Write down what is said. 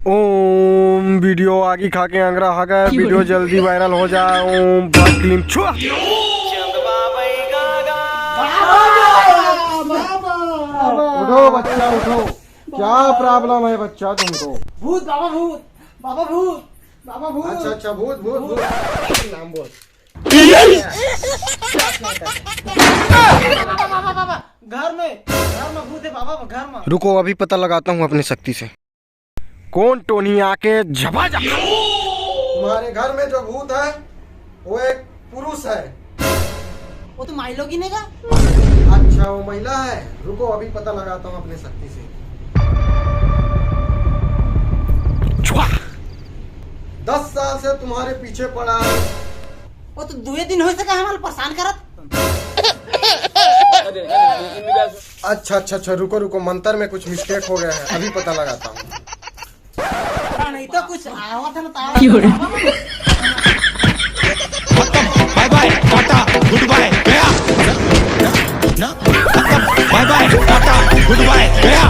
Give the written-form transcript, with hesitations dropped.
ओम video आगे खा के अंगरा हा गया। वीडियो जल्दी वायरल हो जाए। ओम क्लीन छुआ। उठो बच्चा उठो। क्या प्रॉब्लम है बच्चा तुमको? भूत बाबा भूत बाबा भूत बाबा भूत। अच्छा भूत भूत भूत नाम बोल। बाबा घर में भूत है बाबा घर में। रुको अभी पता लगाता हूँ अपनी शक्ति से। कौन टोनी आके झपा जा। तुम्हारे घर में जो भूत है वो एक पुरुष है। वो तो माइलो गिनेगा। अच्छा वो महिला है। रुको अभी पता लगाता हूँ अपनी शक्ति से। 10 साल से तुम्हारे पीछे पड़ा है। वो तो 2 दिन हो सका हमारे परेशान करत। अच्छा रुको मंत्र में कुछ मिस्टेक हो गया है। अभी पता लगाता हूँ। नहीं तो कुछ आवा था ना। Bye bye tata goodbye गया। Bye bye tata goodbye गया।